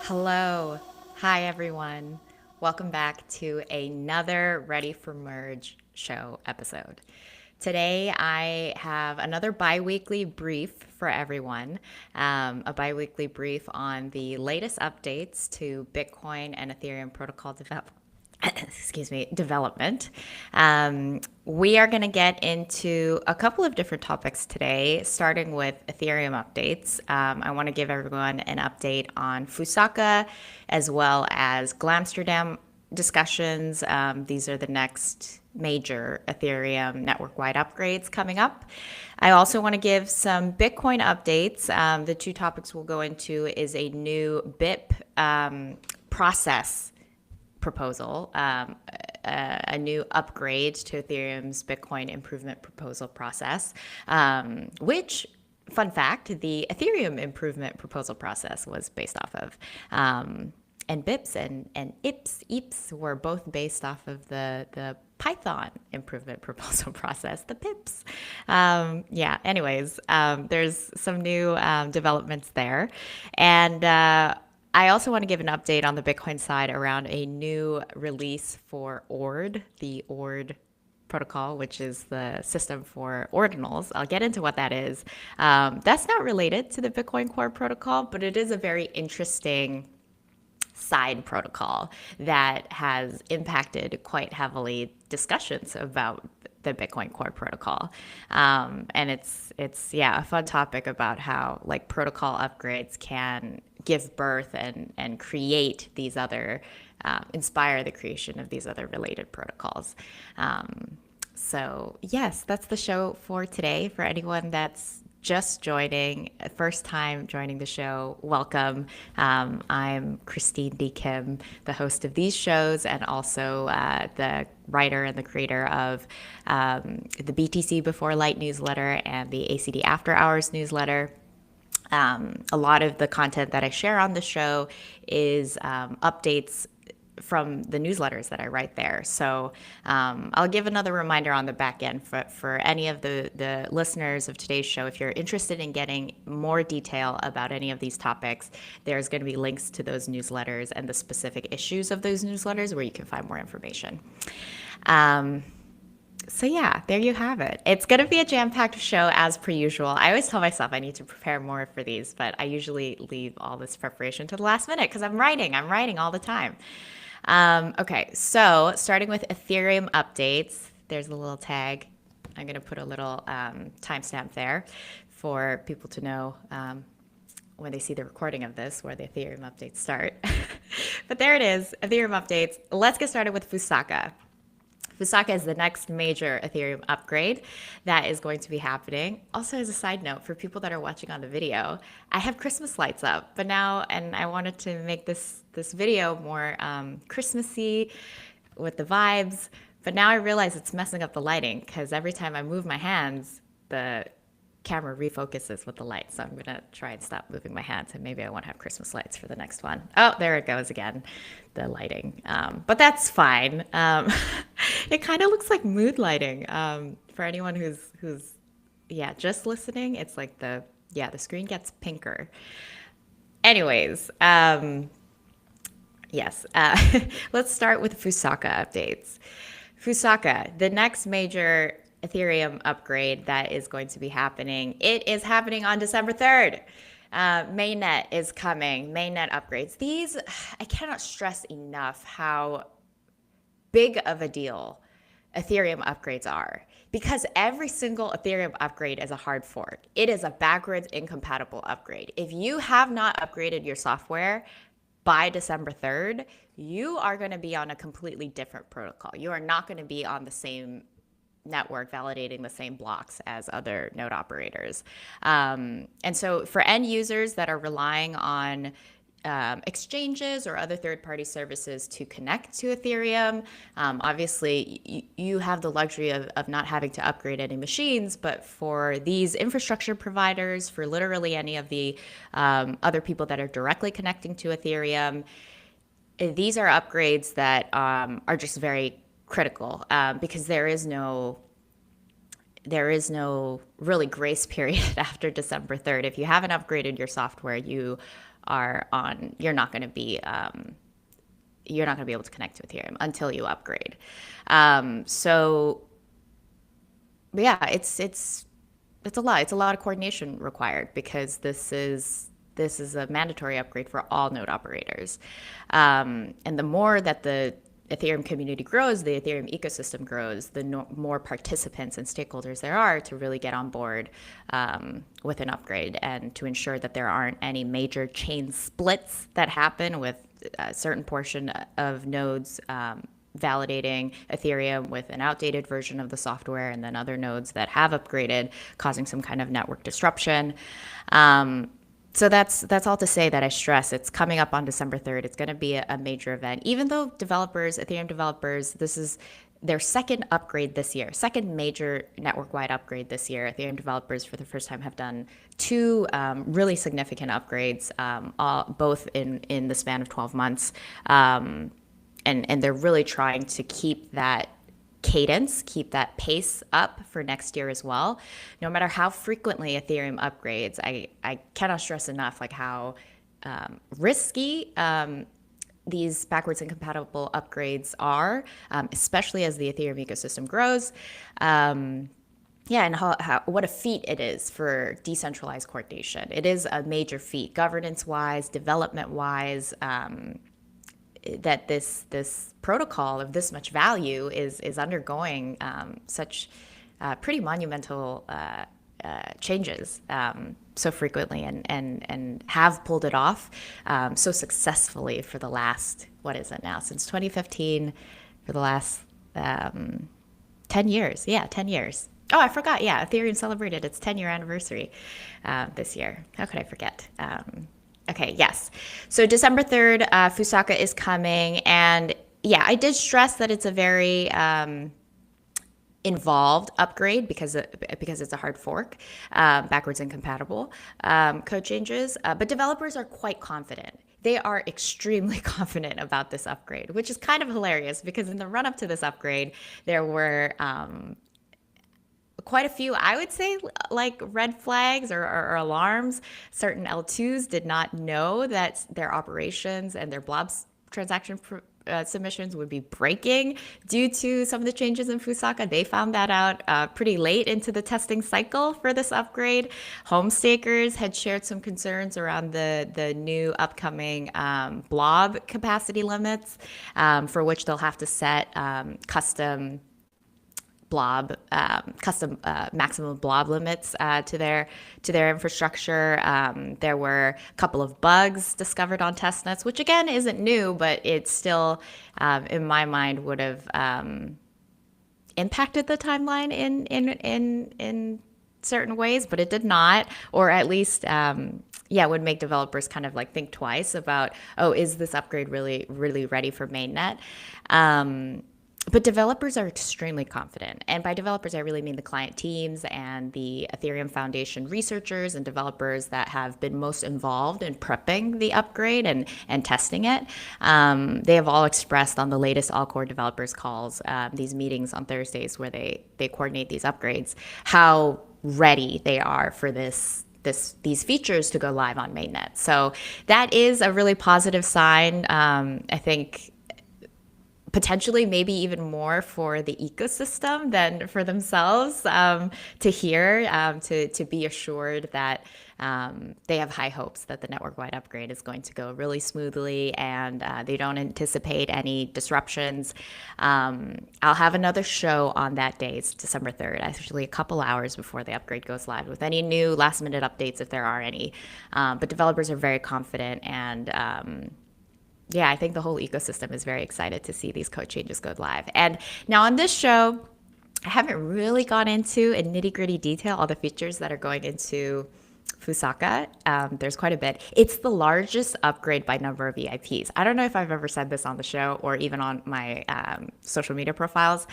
Hello. Hi, everyone. Welcome back to another Ready for Merge show episode. Today, I have another bi-weekly brief for everyone, a bi-weekly brief on the latest updates to Bitcoin and Ethereum protocol development. We are going to get into a couple of different topics today, starting with Ethereum updates. I want to give everyone an update on Fusaka as well as Glamsterdam discussions. These are the next major Ethereum network-wide upgrades coming up. I also want to give some Bitcoin updates. The two topics we'll go into is a new BIP process proposal, a new upgrade to Ethereum's Bitcoin improvement proposal process, which, fun fact, the Ethereum improvement proposal process was based off of. And BIPs and EIPs were both based off of the Python improvement proposal process, the PIPs. Anyways, there's some new developments there. And I also want to give an update on the Bitcoin side around a new release for Ord, the Ord protocol, which is the system for ordinals. I'll get into what that is. That's not related to the Bitcoin Core protocol, but it is a very interesting side protocol that has impacted quite heavily discussions about the Bitcoin Core protocol. And it's a fun topic about how like protocol upgrades can give birth and create these other, inspire the creation of these other related protocols. So yes, that's the show for today. For anyone that's just joining, first time joining the show, welcome. I'm Christine D. Kim, the host of these shows and also the writer and the creator of the BTC Before Light newsletter and the ACD After Hours newsletter. A lot of the content that I share on the show is updates from the newsletters that I write there. So I'll give another reminder on the back end for any of the listeners of today's show. If you're interested in getting more detail about any of these topics, there's going to be links to those newsletters and the specific issues of those newsletters where you can find more information. So yeah, there you have it. It's going to be a jam-packed show as per usual. I always tell myself I need to prepare more for these, but I usually leave all this preparation to the last minute because I'm writing all the time. Okay, so starting with Ethereum updates, there's a little tag. I'm going to put a little timestamp there for people to know when they see the recording of this where the Ethereum updates start. But there it is, Ethereum updates. Let's get started with Fusaka. Fusaka is the next major Ethereum upgrade that is going to be happening. Also, as a side note, for people that are watching on the video, I have Christmas lights up, but now, and I wanted to make this video more Christmassy with the vibes, but now I realize it's messing up the lighting because every time I move my hands, the camera refocuses with the light. So I'm going to try and stop moving my hands and maybe I won't have Christmas lights for the next one. Oh, there it goes again, the lighting. But that's fine. It kind of looks like mood lighting. For anyone who's just listening, it's like the screen gets pinker. Anyways, yes, let's start with Fusaka updates. Fusaka, the next major Ethereum upgrade that is going to be happening. It is happening on December 3rd. Mainnet is coming. Mainnet upgrades. These, I cannot stress enough how big of a deal Ethereum upgrades are because every single Ethereum upgrade is a hard fork. It is a backwards incompatible upgrade. If you have not upgraded your software by December 3rd, you are going to be on a completely different protocol. You are not going to be on the same network validating the same blocks as other node operators. And so for end users that are relying on exchanges or other third-party services to connect to Ethereum, obviously you have the luxury of not having to upgrade any machines, but for these infrastructure providers, for literally any of the other people that are directly connecting to Ethereum, these are upgrades that are just very critical because there is no there is no really grace period after December 3rd. If you haven't upgraded your software, you're not going to be able to connect to Ethereum until you upgrade. So yeah, it's a lot. It's a lot of coordination required because this is a mandatory upgrade for all node operators. And the more that the Ethereum community grows, the Ethereum ecosystem grows, the more participants and stakeholders there are to really get on board with an upgrade and to ensure that there aren't any major chain splits that happen with a certain portion of nodes validating Ethereum with an outdated version of the software and then other nodes that have upgraded causing some kind of network disruption. So that's all to say that I stress it's coming up on December 3rd. It's going to be a major event. Even though Ethereum developers, this is their second upgrade this year, second major network-wide upgrade this year. Ethereum developers for the first time have done two really significant upgrades, both in the span of 12 months. And they're really trying to keep that cadence, keep that pace up for next year as well. No matter how frequently Ethereum upgrades, I cannot stress enough like how risky these backwards incompatible upgrades are, especially as the Ethereum ecosystem grows. Yeah, and what a feat it is for decentralized coordination. It is a major feat, governance-wise, development-wise. That this protocol of this much value is undergoing such pretty monumental changes so frequently and have pulled it off so successfully for the last, what is it now, since 2015, for the last 10 years. Yeah, 10 years. Oh, I forgot. Yeah, Ethereum celebrated its 10-year anniversary this year. How could I forget? Okay, yes. So December 3rd, Fusaka is coming. And yeah, I did stress that it's a very involved upgrade because it's a hard fork, backwards incompatible code changes. But developers are quite confident. They are extremely confident about this upgrade, which is kind of hilarious because in the run up to this upgrade, there were quite a few, I would say, like red flags or alarms. Certain L2s did not know that their operations and their Blob transaction submissions would be breaking due to some of the changes in Fusaka. They found that out pretty late into the testing cycle for this upgrade. Home stakers had shared some concerns around the new upcoming Blob capacity limits, for which they'll have to set custom maximum blob limits to their infrastructure. There were a couple of bugs discovered on testnets, which again isn't new, but it still, in my mind, would have impacted the timeline in certain ways, but it did not, or at least would make developers kind of like think twice about, oh, is this upgrade really ready for mainnet? But developers are extremely confident. And by developers, I really mean the client teams and the Ethereum Foundation researchers and developers that have been most involved in prepping the upgrade and testing it. They have all expressed on the latest All Core developers calls, these meetings on Thursdays where they coordinate these upgrades, how ready they are for these features to go live on mainnet. So that is a really positive sign. I think potentially maybe even more for the ecosystem than for themselves, to hear, to be assured that they have high hopes that the network-wide upgrade is going to go really smoothly and they don't anticipate any disruptions. I'll have another show on that day. It's December 3rd, actually a couple hours before the upgrade goes live with any new last-minute updates if there are any. But developers are very confident and I think the whole ecosystem is very excited to see these code changes go live. And now on this show, I haven't really gone into in nitty-gritty detail all the features that are going into Fusaka. There's quite a bit. It's the largest upgrade by number of EIPs. I don't know if I've ever said this on the show or even on my social media profiles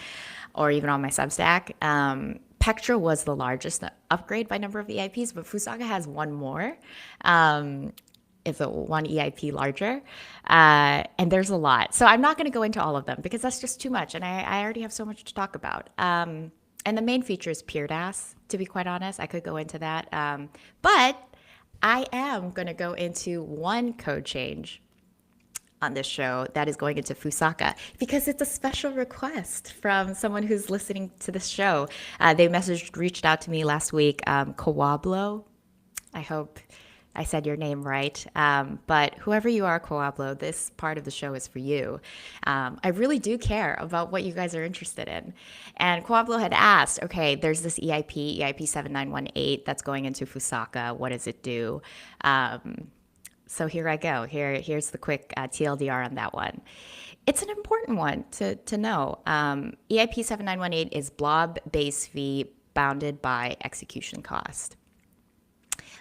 or even on my Substack. Pectra was the largest upgrade by number of EIPs, but Fusaka has one more. It's a one EIP larger, and there's a lot. So I'm not going to go into all of them because that's just too much, and I already have so much to talk about. And the main feature is PeerDAS, to be quite honest. I could go into that. But I am going to go into one code change on this show that is going into Fusaka because it's a special request from someone who's listening to this show. They reached out to me last week, Kawablo. I hope I said your name right. But whoever you are, Kawablo, this part of the show is for you. I really do care about what you guys are interested in. And Kawablo had asked, okay, there's this EIP 7918 that's going into Fusaka. What does it do? So here I go. Here's the quick TLDR on that one. It's an important one to know. EIP 7918 is Blob base fee bounded by execution cost.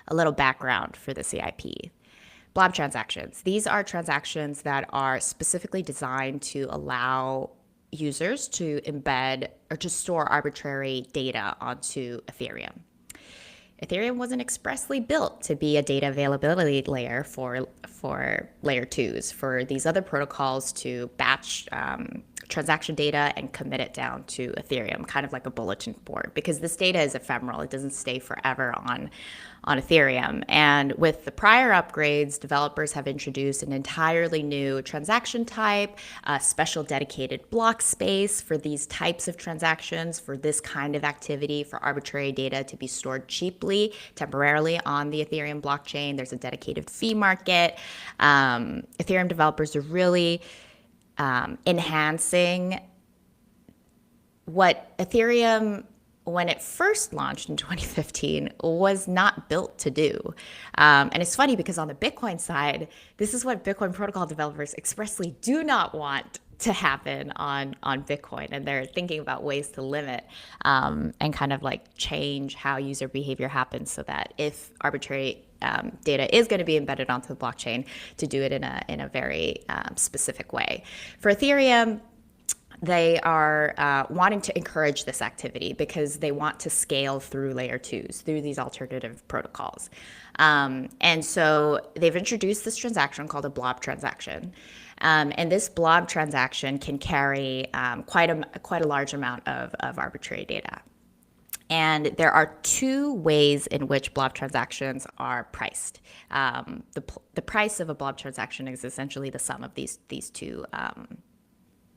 A little background for this EIP. Blob transactions. These are transactions that are specifically designed to allow users to embed or to store arbitrary data onto Ethereum. Ethereum wasn't expressly built to be a data availability layer for layer twos, for these other protocols to batch transaction data and commit it down to Ethereum, kind of like a bulletin board, because this data is ephemeral. It doesn't stay forever on Ethereum. And with the prior upgrades, developers have introduced an entirely new transaction type, a special dedicated block space for these types of transactions, for this kind of activity, for arbitrary data to be stored cheaply, temporarily on the Ethereum blockchain. There's a dedicated fee market. Ethereum developers are really enhancing what Ethereum, when it first launched in 2015, was not built to do. And it's funny because on the Bitcoin side, this is what Bitcoin protocol developers expressly do not want to happen on Bitcoin. And they're thinking about ways to limit and kind of like change how user behavior happens so that if arbitrary data is going to be embedded onto the blockchain, to do it in a very specific way. For Ethereum, they are wanting to encourage this activity because they want to scale through layer twos, through these alternative protocols. And so they've introduced this transaction called a Blob transaction. And this Blob transaction can carry quite a large amount of arbitrary data. And there are two ways in which Blob transactions are priced. The price of a Blob transaction is essentially the sum of these two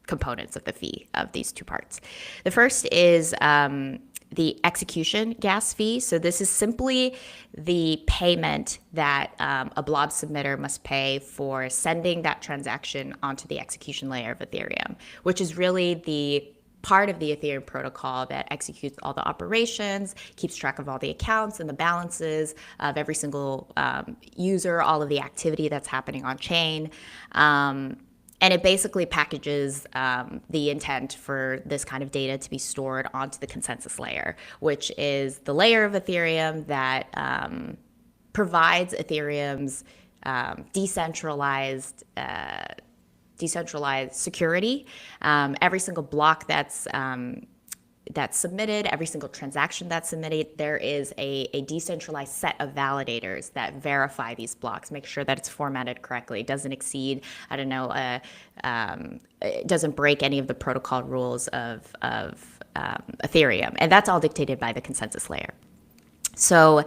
components of the fee, of these two parts. The first is the execution gas fee. So this is simply the payment that a Blob submitter must pay for sending that transaction onto the execution layer of Ethereum, which is really the part of the Ethereum protocol that executes all the operations, keeps track of all the accounts and the balances of every single user, all of the activity that's happening on chain. And it basically packages the intent for this kind of data to be stored onto the consensus layer, which is the layer of Ethereum that provides Ethereum's decentralized security. Every single block that's submitted, every single transaction that's submitted, there is a decentralized set of validators that verify these blocks, make sure that it's formatted correctly, it doesn't exceed, it doesn't break any of the protocol rules of Ethereum. And that's all dictated by the consensus layer. So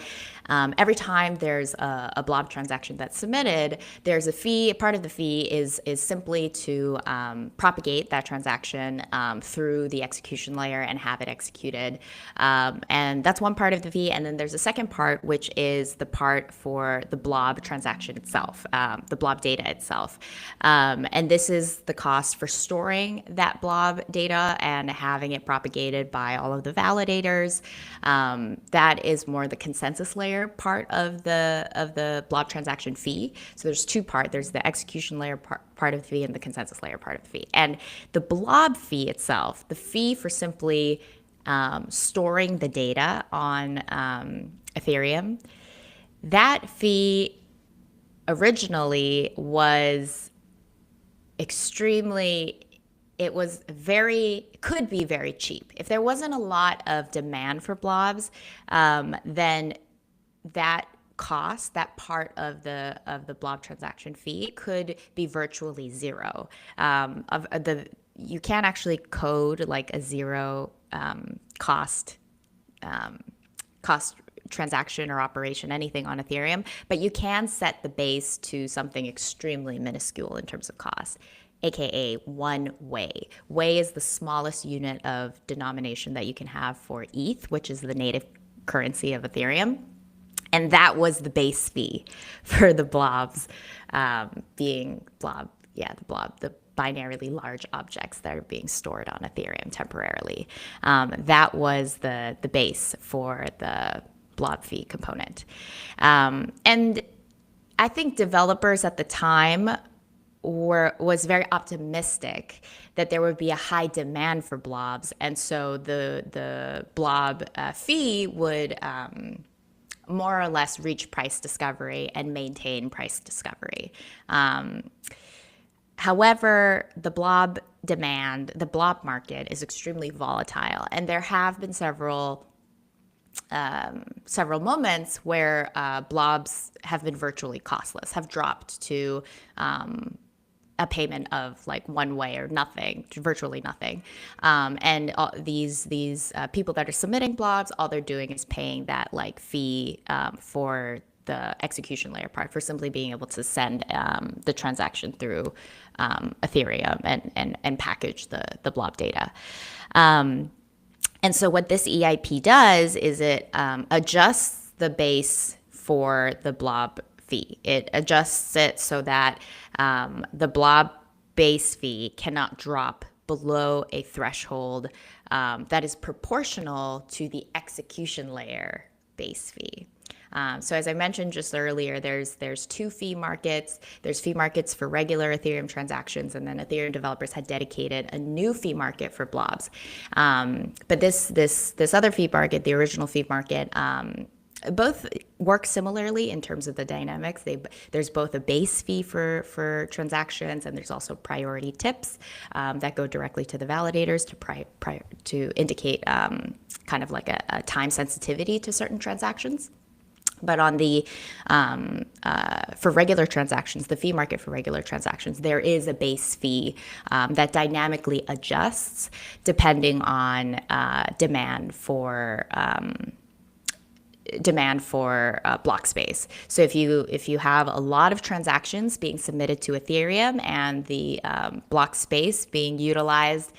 every time there's a Blob transaction that's submitted, there's a fee. Part of the fee is simply to propagate that transaction through the execution layer and have it executed. And that's one part of the fee. And then there's a second part, which is the part for the Blob transaction itself, the Blob data itself. And this is the cost for storing that Blob data and having it propagated by all of the validators. That is more the consensus layer part of the Blob transaction fee. So there's two parts. There's the execution layer part of the fee and the consensus layer part of the fee. And the Blob fee itself, the fee for simply storing the data on Ethereum, that fee originally was could be very cheap. If there wasn't a lot of demand for blobs, then that cost, that part of the Blob transaction fee could be virtually zero. You can't actually code like a zero cost transaction or operation, anything on Ethereum, but you can set the base to something extremely minuscule in terms of cost, aka 1 Wei. Wei is the smallest unit of denomination that you can have for ETH, which is the native currency of Ethereum. And that was the base fee for the blobs, being blob, the blob, the binarily large objects that are being stored on Ethereum temporarily. That was the base for the blob fee component. And I think developers at the time was very optimistic that there would be a high demand for blobs, and so the blob fee would more or less reach price discovery and maintain price discovery. However, the blob market is extremely volatile, and there have been several moments where blobs have been virtually costless, have dropped to a payment of like 1 Wei or nothing, virtually nothing. And these people that are submitting blobs, all they're doing is paying that like fee for the execution layer part, for simply being able to send the transaction through Ethereum and package the blob data. And so what this EIP does is it adjusts the base for the blob fee. It adjusts it so that the blob base fee cannot drop below a threshold that is proportional to the execution layer base fee. So as I mentioned just earlier, there's two fee markets. There's fee markets for regular Ethereum transactions, and then Ethereum developers had dedicated a new fee market for blobs. But this other fee market, the original fee market, both work similarly in terms of the dynamics. There's both a base fee for transactions, and there's also priority tips that go directly to the validators to indicate kind of like a time sensitivity to certain transactions. But on the for regular transactions, the fee market for regular transactions, there is a base fee that dynamically adjusts depending on demand for block space. So if you have a lot of transactions being submitted to Ethereum and the block space being utilized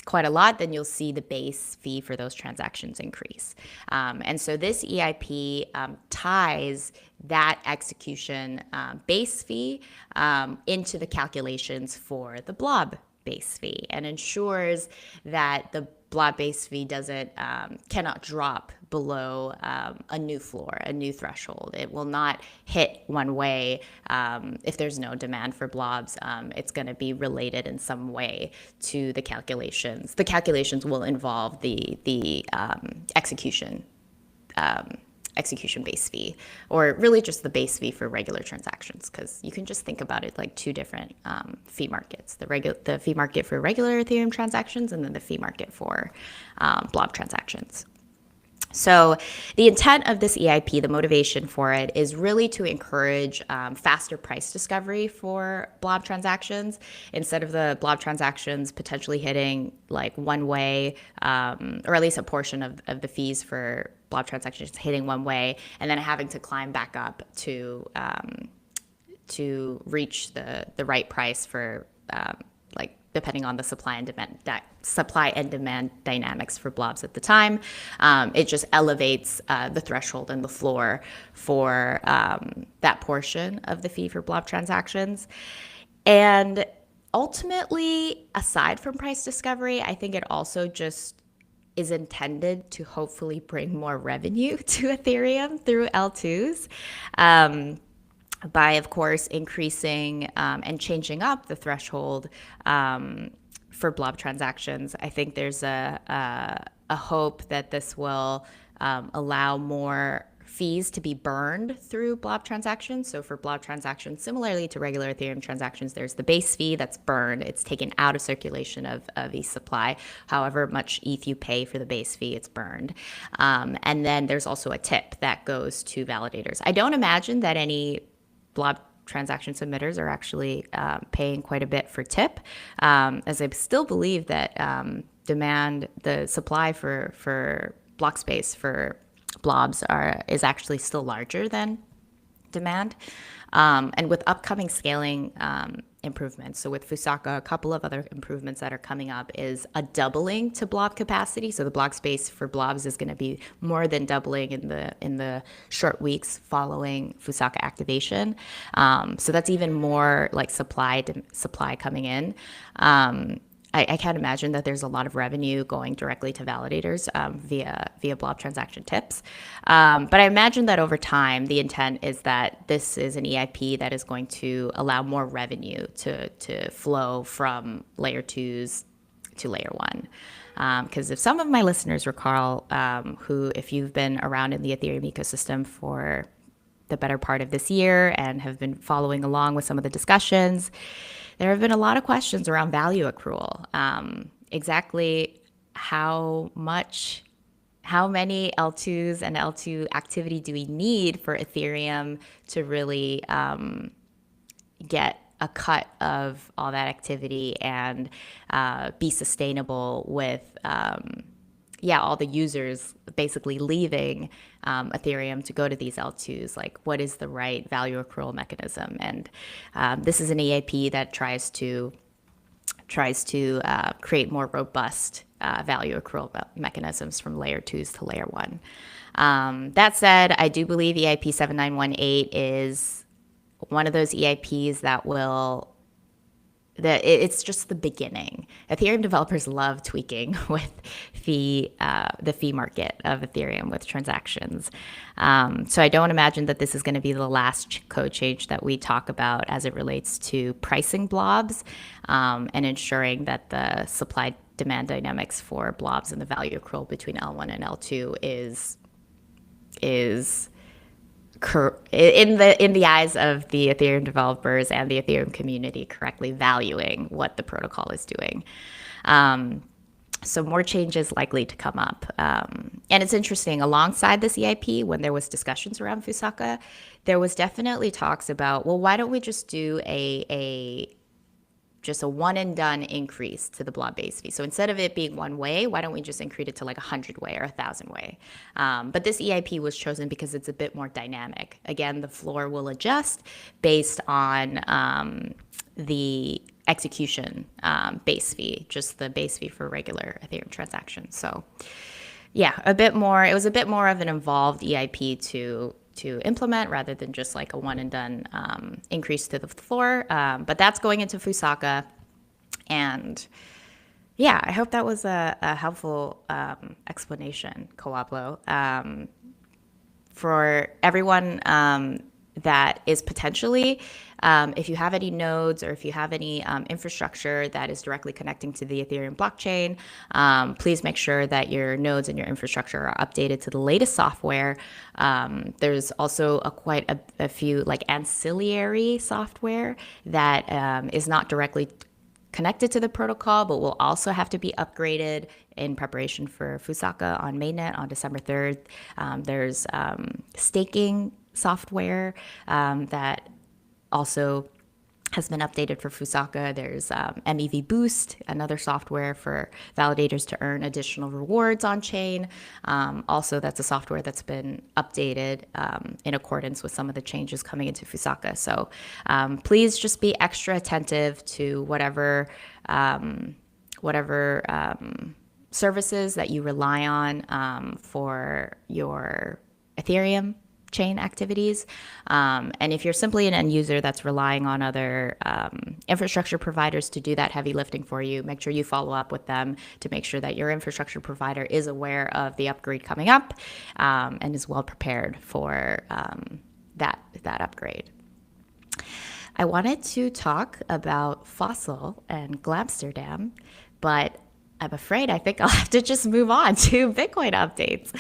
quite a lot, then you'll see the base fee for those transactions increase. And so this EIP ties that execution base fee into the calculations for the blob base fee, and ensures that the blob base fee cannot drop below a new floor, a new threshold. It will not hit 1 Wei if there's no demand for blobs. It's going to be related in some way to the calculations. The calculations will involve the execution base fee, or really just the base fee for regular transactions, because you can just think about it like two different fee markets: the fee market for regular Ethereum transactions, and then the fee market for blob transactions. So the intent of this EIP, the motivation for it, is really to encourage faster price discovery for blob transactions. Instead of the blob transactions potentially hitting like 1 Wei, or at least a portion of the fees for blob transactions hitting 1 Wei, and then having to climb back up to reach the right price for depending on the supply and demand dynamics for blobs at the time. It just elevates the threshold and the floor for that portion of the fee for blob transactions. And ultimately, aside from price discovery, I think it also just is intended to hopefully bring more revenue to Ethereum through L2s. By, of course, increasing and changing up the threshold for blob transactions. I think there's a hope that this will allow more fees to be burned through blob transactions. So for blob transactions, similarly to regular Ethereum transactions, there's the base fee that's burned. It's taken out of circulation of ETH supply. However much ETH you pay for the base fee, it's burned. And then there's also a tip that goes to validators. I don't imagine that any blob transaction submitters are actually paying quite a bit for tip, as I still believe that the supply for block space for blobs is actually still larger than demand. And with upcoming scaling improvements, so with Fusaka, a couple of other improvements that are coming up is a doubling to blob capacity. So the block space for blobs is going to be more than doubling in the short weeks following Fusaka activation. So that's even more like supply coming in. I can't imagine that there's a lot of revenue going directly to validators via Blob transaction tips. But I imagine that over time, the intent is that this is an EIP that is going to allow more revenue to flow from layer twos to layer one. Because if some of my listeners recall, if you've been around in the Ethereum ecosystem for the better part of this year and have been following along with some of the discussions, there have been a lot of questions around value accrual. Exactly how many L2s and L2 activity do we need for Ethereum to really get a cut of all that activity and be sustainable with all the users basically leaving Ethereum to go to these L2s. Like, what is the right value accrual mechanism? And this is an EIP that tries to create more robust value accrual mechanisms from layer twos to layer one. That said, I do believe EIP 7918 is one of those EIPs it's just the beginning. Ethereum developers love tweaking with the fee market of Ethereum with transactions. So I don't imagine that this is going to be the last code change that we talk about as it relates to pricing blobs and ensuring that the supply demand dynamics for blobs and the value accrual between L1 and L2 is in the eyes of the Ethereum developers and the Ethereum community correctly valuing what the protocol is doing. So more changes likely to come up. And it's interesting, alongside this EIP, when there was discussions around Fusaka, there was definitely talks about, well, why don't we just do just a one and done increase to the blob base fee. So instead of it being one way, why don't we just increase it to like 100 way or 1,000 way? But this EIP was chosen because it's a bit more dynamic. Again, the floor will adjust based on the execution base fee, just the base fee for regular Ethereum transactions. So yeah, it was a bit more of an involved EIP to implement rather than just like a one and done increase to the floor. But that's going into Fusaka. And yeah, I hope that was a helpful explanation, Coablo. For everyone that is potentially, if you have any nodes or if you have any infrastructure that is directly connecting to the Ethereum blockchain, please make sure that your nodes and your infrastructure are updated to the latest software. There's also quite a few like ancillary software that is not directly connected to the protocol, but will also have to be upgraded in preparation for Fusaka on mainnet on December 3rd. There's staking software that also has been updated for Fusaka. There's MEV Boost, another software for validators to earn additional rewards on chain. Also, that's a software that's been updated in accordance with some of the changes coming into Fusaka. So please just be extra attentive to whatever services that you rely on for your Ethereum chain activities. And if you're simply an end user that's relying on other infrastructure providers to do that heavy lifting for you, make sure you follow up with them to make sure that your infrastructure provider is aware of the upgrade coming up and is well prepared for that upgrade. I wanted to talk about Fossil and Glamsterdam, but I'm afraid I think I'll have to just move on to Bitcoin updates.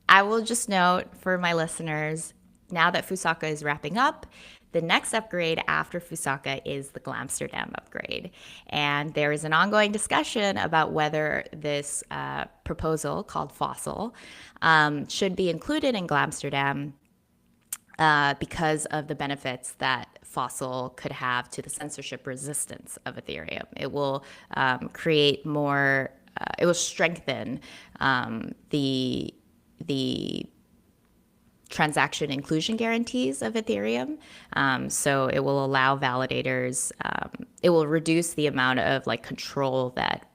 I will just note for my listeners, now that Fusaka is wrapping up, the next upgrade after Fusaka is the Glamsterdam upgrade. And there is an ongoing discussion about whether this proposal called Fossil should be included in Glamsterdam. because of the benefits that Fossil could have to the censorship resistance of Ethereum. It will create more. It will strengthen the transaction inclusion guarantees of Ethereum. So it will allow validators. It will reduce the amount of like control that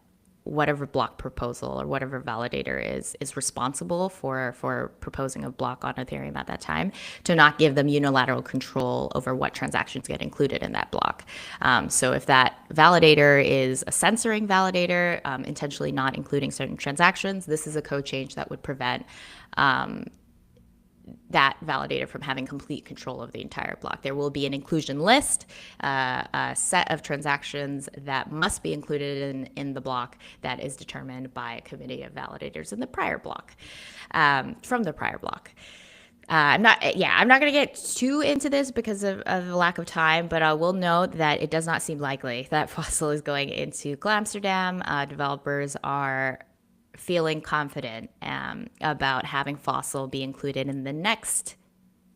whatever block proposal or whatever validator is responsible for proposing a block on Ethereum at that time, to not give them unilateral control over what transactions get included in that block. So if that validator is a censoring validator, intentionally not including certain transactions, this is a code change that would prevent that validator from having complete control of the entire block. There will be an inclusion list, a set of transactions that must be included in the block that is determined by a committee of validators in the prior block, from the prior block. I'm not going to get too into this because of the lack of time, but I will note that it does not seem likely that Fossil is going into Glamsterdam. Developers are feeling confident about having Fossil be included in the next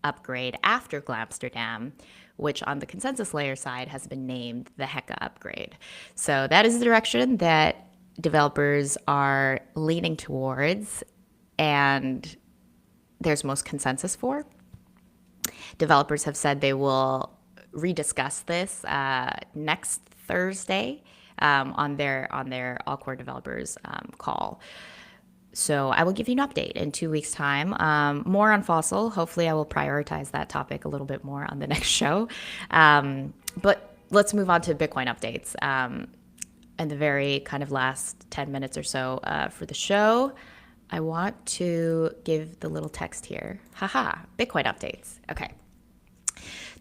upgrade after Glamsterdam, which on the consensus layer side has been named the Heka upgrade. So that is the direction that developers are leaning towards, and there's most consensus for. Developers have said they will rediscuss this next Thursday on their all core developers call. So I will give you an update in 2 weeks' time. More on Fossil. Hopefully I will prioritize that topic a little bit more on the next show. But let's move on to Bitcoin updates. In the very kind of last 10 minutes or so for the show, I want to give the little text here. Bitcoin updates. Okay.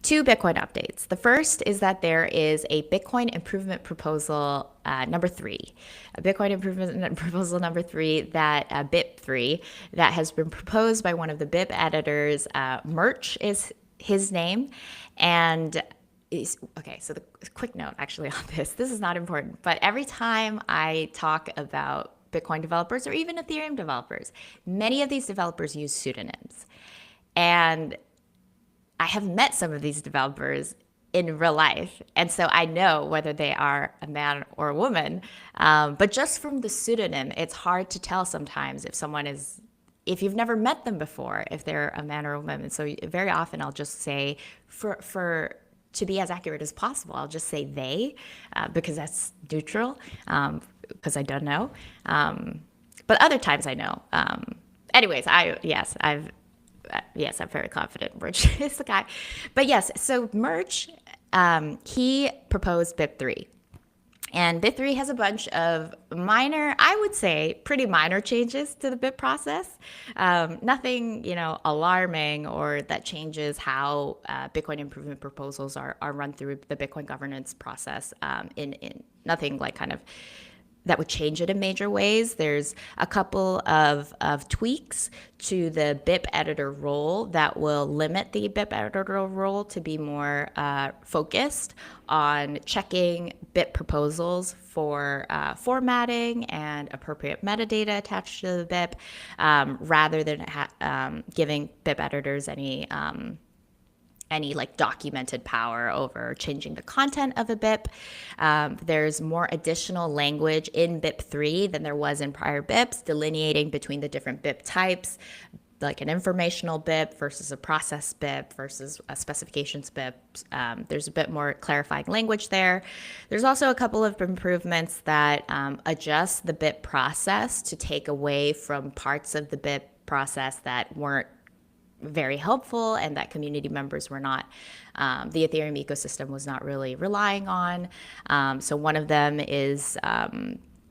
2 Bitcoin updates. The first is that there is a Bitcoin improvement proposal number 3, a Bitcoin improvement proposal number 3 that BIP3 that has been proposed by one of the BIP editors. Merch is his name, and okay. So the quick note actually on this is not important, but every time I talk about Bitcoin developers or even Ethereum developers, many of these developers use pseudonyms, and I have met some of these developers in real life, and so I know whether they are a man or a woman. But just from the pseudonym, it's hard to tell sometimes if you've never met them before, if they're a man or a woman. So very often I'll just say, to be as accurate as possible, I'll just say they, because that's neutral, because I don't know. But other times I know. Anyways, I'm very confident Merch is the guy. But yes, so Merch, he proposed BIP3. And BIP3 has a bunch of minor, I would say, pretty minor changes to the BIP process. Nothing, alarming or that changes how Bitcoin improvement proposals are run through the Bitcoin governance process. In nothing like kind of that would change it in major ways. There's a couple of tweaks to the BIP editor role that will limit the BIP editor role to be more focused on checking BIP proposals for formatting and appropriate metadata attached to the BIP, rather than giving BIP editors any like documented power over changing the content of a BIP. There's more additional language in BIP3 than there was in prior BIPs, delineating between the different BIP types, like an informational BIP versus a process BIP versus a specifications BIP. There's a bit more clarifying language there. There's also a couple of improvements that adjust the BIP process to take away from parts of the BIP process that weren't very helpful and that community members were not, the Ethereum ecosystem was not really relying on. So one of them is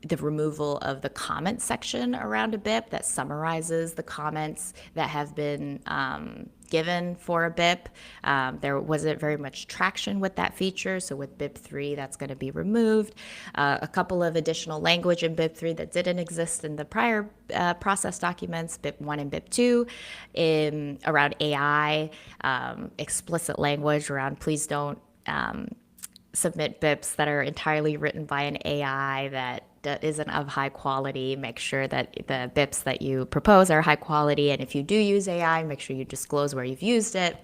the removal of the comment section around a BIP that summarizes the comments that have been given for a BIP. There wasn't very much traction with that feature, so with BIP3 that's going to be removed. A couple of additional language in BIP3 that didn't exist in the prior process documents, BIP1 and BIP2, around AI, explicit language around please don't submit BIPs that are entirely written by an AI that isn't of high quality. Make sure that the BIPs that you propose are high quality, and if you do use AI, make sure you disclose where you've used it.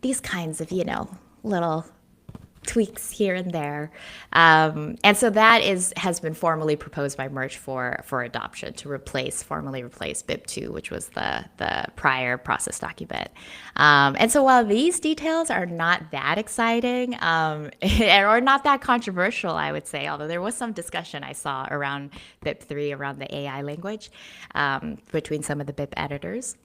these kinds of, little tweaks here and there. And so that has been formally proposed by Merch for adoption to formally replace BIP2, which was the prior process document. And so while these details are not that exciting or not that controversial, I would say, although there was some discussion I saw around BIP3, around the AI language between some of the BIP editors.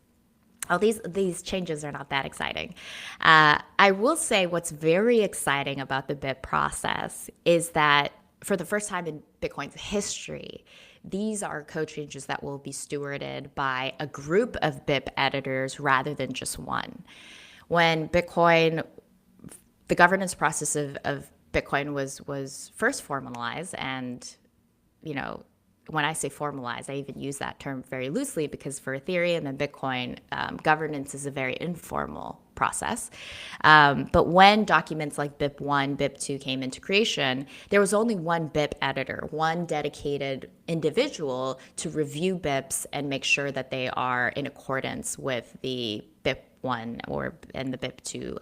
Oh, these changes are not that exciting. I will say what's very exciting about the BIP process is that for the first time in Bitcoin's history, these are code changes that will be stewarded by a group of BIP editors rather than just one. When the governance process of Bitcoin was first formalized, and you know, when I say formalized, I even use that term very loosely because for Ethereum and Bitcoin, governance is a very informal process. But when documents like BIP1, BIP2 came into creation, there was only one BIP editor, one dedicated individual to review BIPs and make sure that they are in accordance with the BIP1 and the BIP2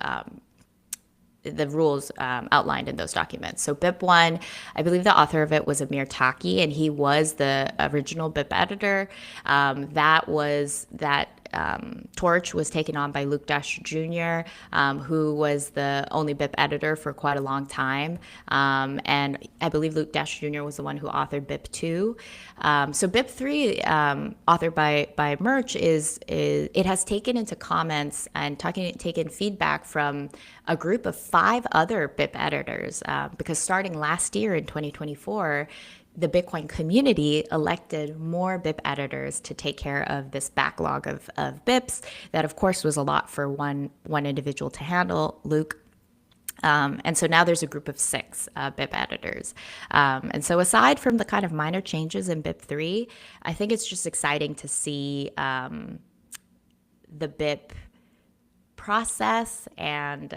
the rules outlined in those documents. So BIP1, I believe the author of it was Amir Taki, and he was the original BIP editor. Torch was taken on by Luke Dash Jr., who was the only BIP editor for quite a long time. And I believe Luke Dash Jr. was the one who authored BIP2. So BIP3, authored by Merch, it has taken into comments and taken feedback from a group of 5 other BIP editors, because starting last year in 2024, the Bitcoin community elected more BIP editors to take care of this backlog of BIPs. That, of course, was a lot for one individual to handle, Luke. And so now there's a group of 6 BIP editors. And so aside from the kind of minor changes in BIP3, I think it's just exciting to see the BIP process and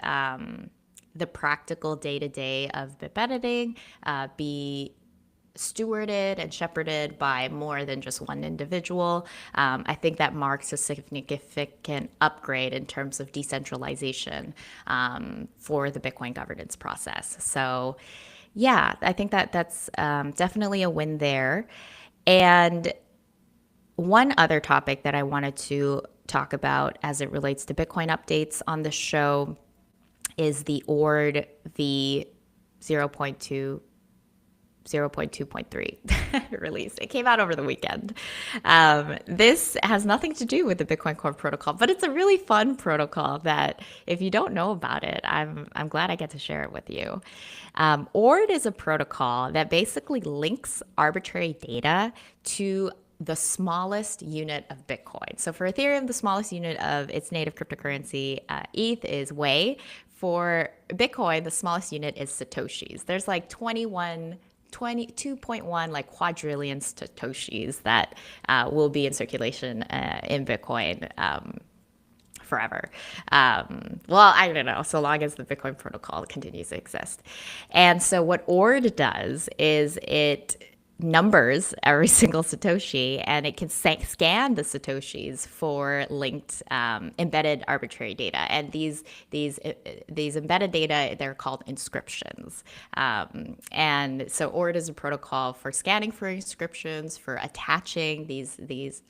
the practical day-to-day of BIP editing be stewarded and shepherded by more than just one individual. I think that marks a significant upgrade in terms of decentralization for the Bitcoin governance process. So yeah, I think that's definitely a win there. And one other topic that I wanted to talk about as it relates to Bitcoin updates on the show is the Ord V0.2.3 release. It came out over the weekend. This has nothing to do with the Bitcoin Core protocol, but it's a really fun protocol that if you don't know about it, I'm glad I get to share it with you. Ord is a protocol that basically links arbitrary data to the smallest unit of Bitcoin. So for Ethereum, the smallest unit of its native cryptocurrency, ETH, is Wei. For Bitcoin, the smallest unit is Satoshis. There's like 22.1 like quadrillion Satoshis that will be in circulation in Bitcoin forever. Well, I don't know, so long as the Bitcoin protocol continues to exist. And so what Ord does is it numbers every single Satoshi, and it can scan the Satoshis for linked embedded arbitrary data. And these embedded data, they're called inscriptions. And so Ord is a protocol for scanning for inscriptions, for attaching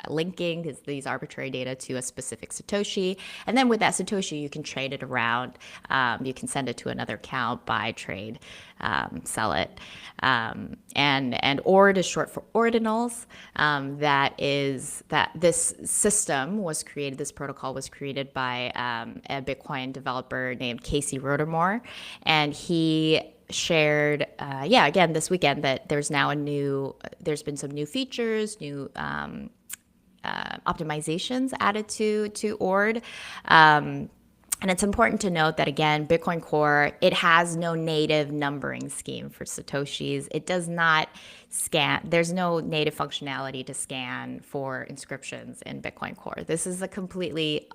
linking these arbitrary data to a specific Satoshi. And then with that Satoshi, you can trade it around. You can send it to another account, buy, trade, sell it. And Ord is short for ordinals. This system was created, this protocol was created by a Bitcoin developer named Casey Rodermore. And he shared, again, this weekend that there's been some new features, new optimizations added to Ord. And it's important to note that, again, Bitcoin Core, it has no native numbering scheme for Satoshis. It does not scan. There's no native functionality to scan for inscriptions in Bitcoin Core. This is a completely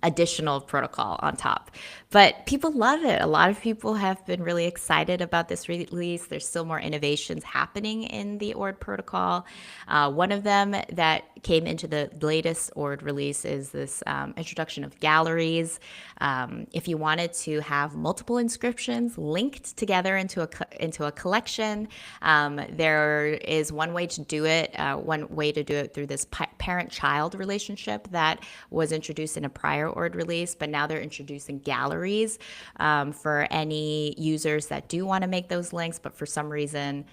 additional protocol on top. But people love it. A lot of people have been really excited about this release. There's still more innovations happening in the Ord protocol. One of them that came into the latest Ord release is this introduction of galleries. If you wanted to have multiple inscriptions linked together into a collection, there is one way to do it. One way to do it through this parent-child relationship that was introduced in a prior Ord release, but now they're introducing galleries for any users that do want to make those links, but for some reason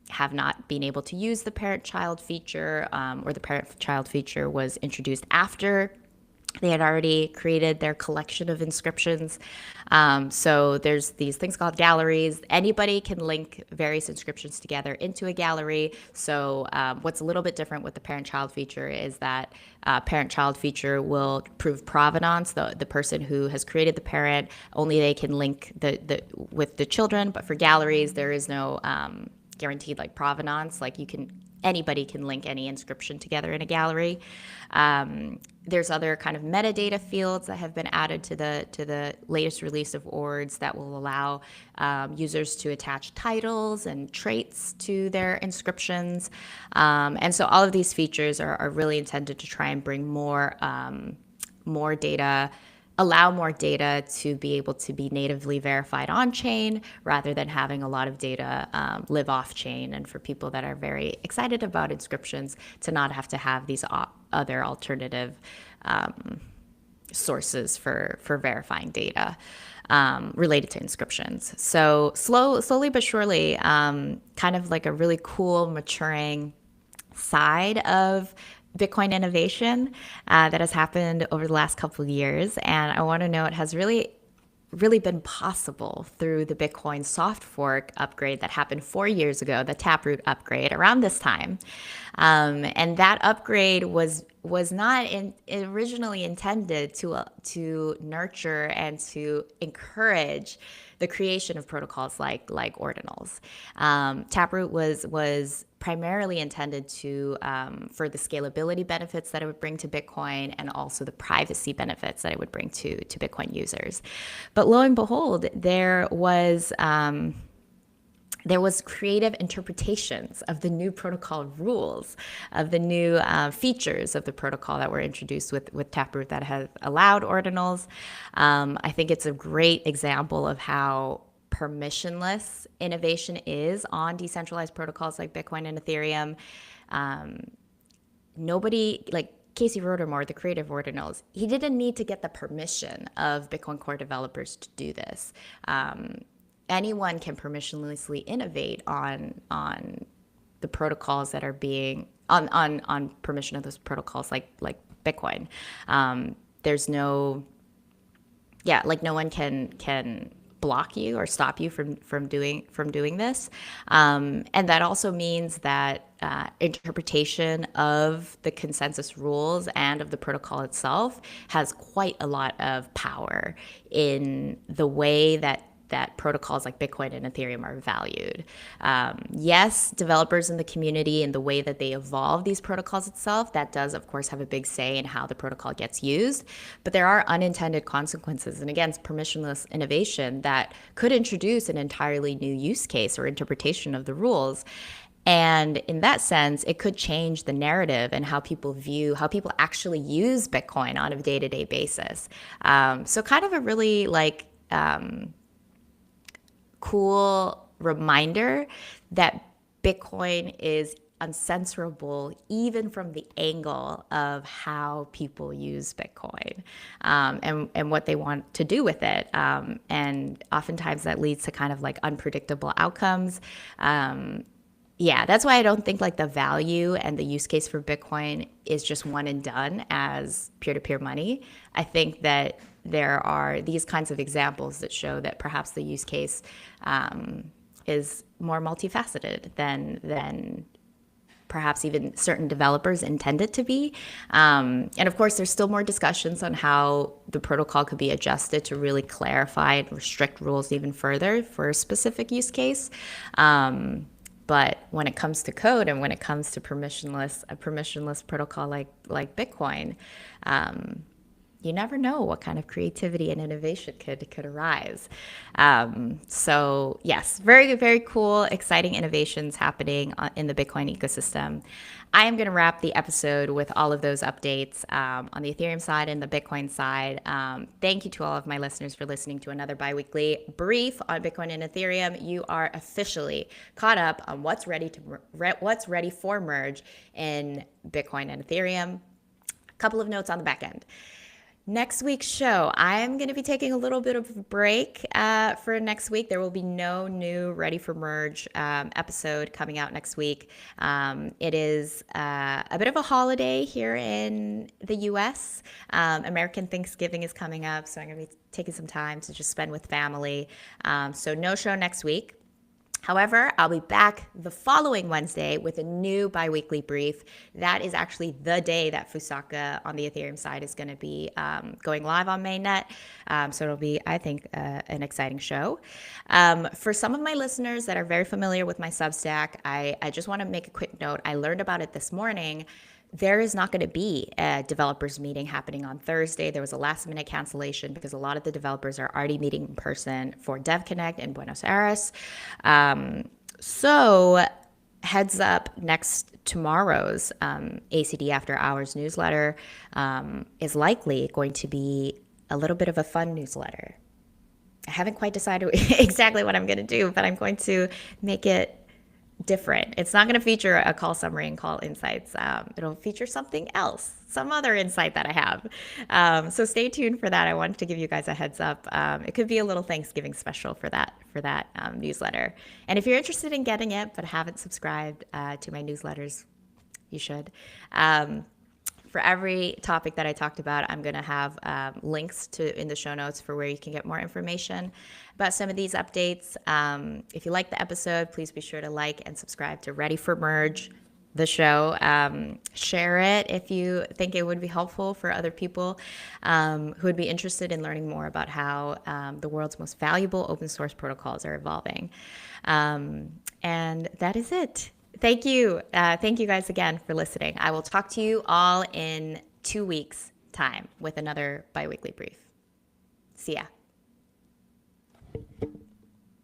have not been able to use the parent-child feature, or the parent-child feature was introduced after they had already created their collection of inscriptions. So there's these things called galleries. Anybody can link various inscriptions together into a gallery. So what's a little bit different with the parent-child feature is that parent-child feature will prove provenance. The person who has created the parent, only they can link with the children. But for galleries, there is no guaranteed like provenance. Like anybody can link any inscription together in a gallery. There's other kind of metadata fields that have been added to the latest release of Ords that will allow users to attach titles and traits to their inscriptions. And so all of these features are really intended to try and bring more data, allow more data to be able to be natively verified on chain rather than having a lot of data live off chain, and for people that are very excited about inscriptions to not have to have these other alternative sources for verifying data related to inscriptions. So slowly but surely, kind of like a really cool maturing side of Bitcoin innovation that has happened over the last couple of years. And I want to know it has really been possible through the Bitcoin soft fork upgrade that happened 4 years ago, the Taproot upgrade around this time. And that upgrade was not originally intended to nurture and to encourage the creation of protocols like ordinals. Taproot was primarily intended to for the scalability benefits that it would bring to Bitcoin, and also the privacy benefits that it would bring to Bitcoin users. But lo and behold, there was creative interpretations of the new protocol rules, of the new features of the protocol that were introduced with Taproot that have allowed ordinals. I think it's a great example of how permissionless innovation is on decentralized protocols like Bitcoin and Ethereum. Nobody, like Casey Rodermore, the creator of ordinals, he didn't need to get the permission of Bitcoin Core developers to do this. Anyone can permissionlessly innovate on the protocols that are being on permission of those protocols like Bitcoin. There's no one can block you or stop you from doing this. And that also means that interpretation of the consensus rules and of the protocol itself has quite a lot of power in the way that protocols like Bitcoin and Ethereum are valued. Yes, developers in the community and the way that they evolve these protocols itself, that does, of course, have a big say in how the protocol gets used. But there are unintended consequences, and again, permissionless innovation that could introduce an entirely new use case or interpretation of the rules. And in that sense, it could change the narrative and how people actually use Bitcoin on a day-to-day basis. So kind of a really cool reminder that Bitcoin is uncensorable even from the angle of how people use Bitcoin, and what they want to do with it. And oftentimes that leads to kind of like unpredictable outcomes. That's why I don't think like the value and the use case for Bitcoin is just one and done as peer-to-peer money. I think that there are these kinds of examples that show that perhaps the use case is more multifaceted than perhaps even certain developers intend it to be. And of course, there's still more discussions on how the protocol could be adjusted to really clarify and restrict rules even further for a specific use case. But when it comes to code and when it comes to a permissionless protocol like Bitcoin, you never know what kind of creativity and innovation could arise. So yes, very, very cool, exciting innovations happening in the Bitcoin ecosystem. I am going to wrap the episode with all of those updates on the Ethereum side and the Bitcoin side. Thank you to all of my listeners for listening to another biweekly brief on Bitcoin and Ethereum. You are officially caught up on what's ready for merge in Bitcoin and Ethereum. A couple of notes on the back end. Next week's show, I'm going to be taking a little bit of a break for next week. There will be no new Ready for Merge episode coming out next week. It is a bit of a holiday here in the US. American Thanksgiving is coming up, so I'm going to be taking some time to just spend with family. So no show next week. However, I'll be back the following Wednesday with a new biweekly brief. That is actually the day that Fusaka on the Ethereum side is going to be going live on mainnet. So it'll be, I think, an exciting show. For some of my listeners that are very familiar with my Substack, I just want to make a quick note. I learned about it this morning. There is not going to be a developers meeting happening on Thursday. There was a last minute cancellation because a lot of the developers are already meeting in person for DevConnect in Buenos Aires. So heads up, tomorrow's ACD After Hours newsletter is likely going to be a little bit of a fun newsletter. I haven't quite decided exactly what I'm going to do, but I'm going to make it different. It's not going to feature a call summary and call insights. It'll feature something else, some other insight that I have. So stay tuned for that. I wanted to give you guys a heads up. It could be a little Thanksgiving special for that newsletter. And if you're interested in getting it but haven't subscribed to my newsletters, you should. For every topic that I talked about, I'm going to have links in the show notes for where you can get more information about some of these updates. If you like the episode, please be sure to like and subscribe to Ready for Merge, the show. Share it if you think it would be helpful for other people who would be interested in learning more about how the world's most valuable open source protocols are evolving. And that is it. Thank you. Thank you guys again for listening. I will talk to you all in 2 weeks' time with another biweekly brief. See ya.